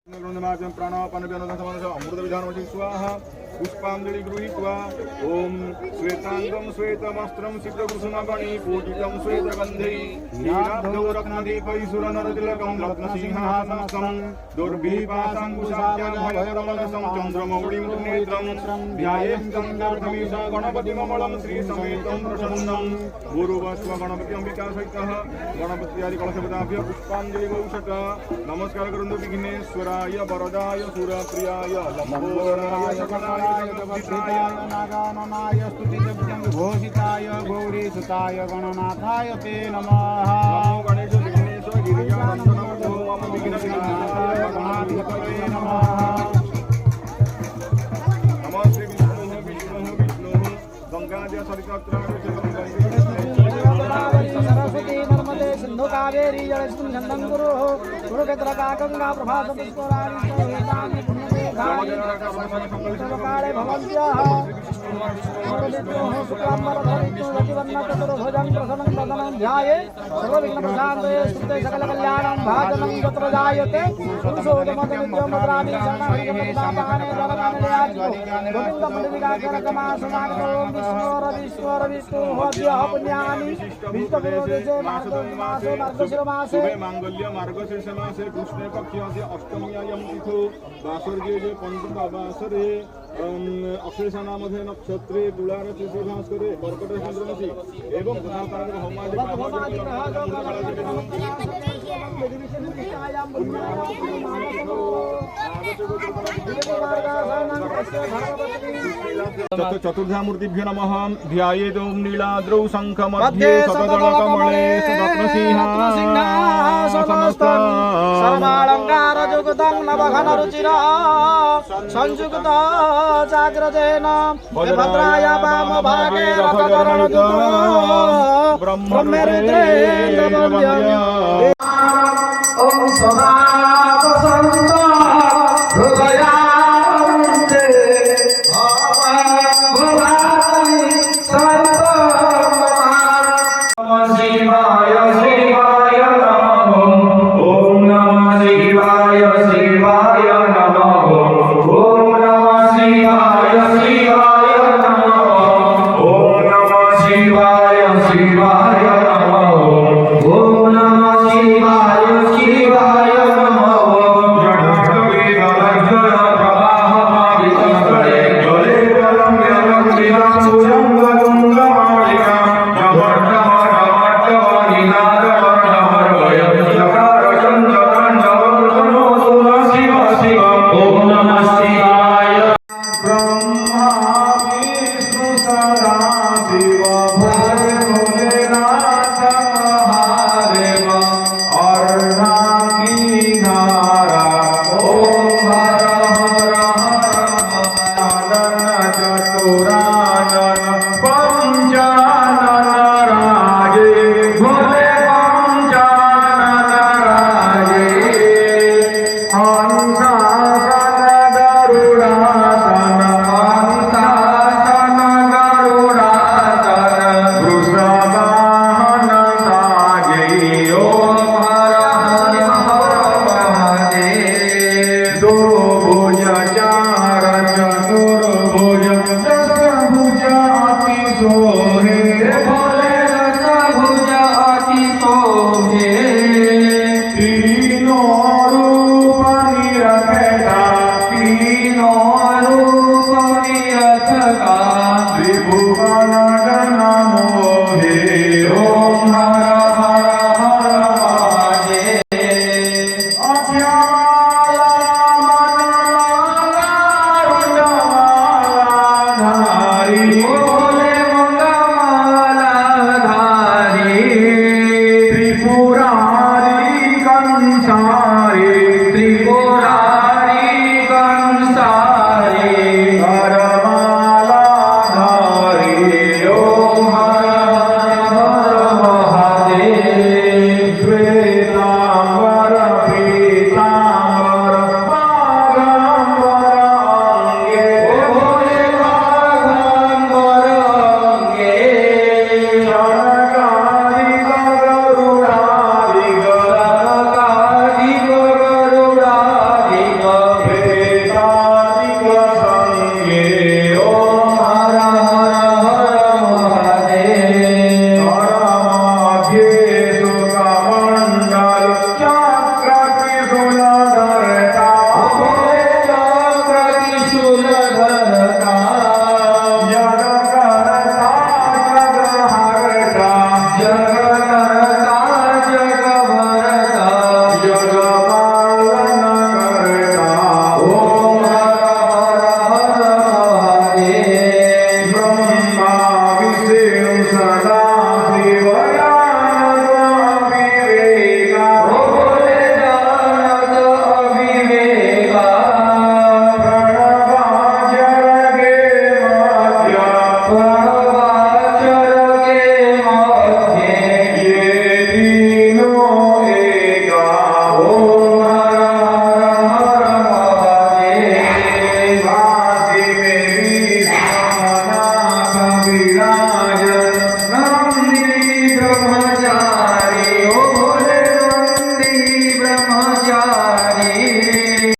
अमृत विधान स्वाहा पुष्पांजलि गृहीत्वा ओम श्वेतांगम श्वेतवस्त्रम सिद्धकुसुमगणि पूजितं श्वेतगन्धै नीलाब्धौ रत्नदीपैसुरनरतिलकं रत्नसिंहासनस्थं दुर्भिपाशाङ्कुशाब्जं भयरमणसं चन्द्रमौळिं नेत्रं ध्यायेत् गन्धर्वमीशा गणपतिममलं श्रीसमेतं प्रसन्नं गुरुवस्व गणपति अम्बिकासहितः गणपत्यादि कलशपदाभ्य पुष्पांजलि गौषक नमस्कार करोतु विघ्नेश्वराय वरदाय सुरप्रियाय लंबोदराय नागाननाय स्तुतिभ्यं घोषिताय गौरीसुताय गणनाथाय ते नमः। नमो गणेश विघ्नेश गिरिजानन्दो मम विघ्नविनाशाय गणाधिपतये नमः। नमः श्री विष्णुः गंगाजल सरस्वती नर्मदे सिंधु कावेरी जलस्मिन् छन्दं कुरुः कुरुक्षेत्रका गंगा प्रभात पुष्कराणि काले भवन्त्यः शुक्लाम्बरधरितुर्वतिवर्णचतुर्भुजं प्रसन्नं सदनं ध्यायेत् सर्वविघ्नप्रशान्तये स्तुते सकलकल्याणं भाजनं यत्र जायते पुरुषोत्तमनित्यं भद्राणि शरणहरिप्रदातानि वरदानलयाज्ञो गोविन्दमण्डलिकाकरकमासनागतो विष्णोरविष्णोरविष्णुः पुण्यानि विष्णुविरोधे मार्गशीर्षमासे मांगल्य मार्गशीर्षमासे कृष्णे पक्षस्य अष्टम्यां तिथौ वासर्ये जे पंचमवासरे अक्षयसानामध्ये नक्षत्रे तुलारति भास्करे कर्कट चंद्रमसि एवं तथातार चतुर्धामूर्तिभ्यो नमः। ध्यायेत् ओम नीलाद्रौ शंखमध्ये शतदलकमले सुरत्नसिंहासनस्थं सर्वालंकारयुक्तं नवघनरुचिरा संयुक्त जाग्रतेन भद्राय वामभागे रथधरणो ब्रह्मरुद्रेन्द्रवन्द्यम् ओम सदा वसन्त हृदयान्ते भवानि सर्वं शिवाय शिवाय नमः ओम नमः शिवाय शिवाय नमः ओम नमः शिवाय शिवाय नमः ओम नमः शिवाय शिवाय नमः ओम नमः शिवाय शिवाय नमः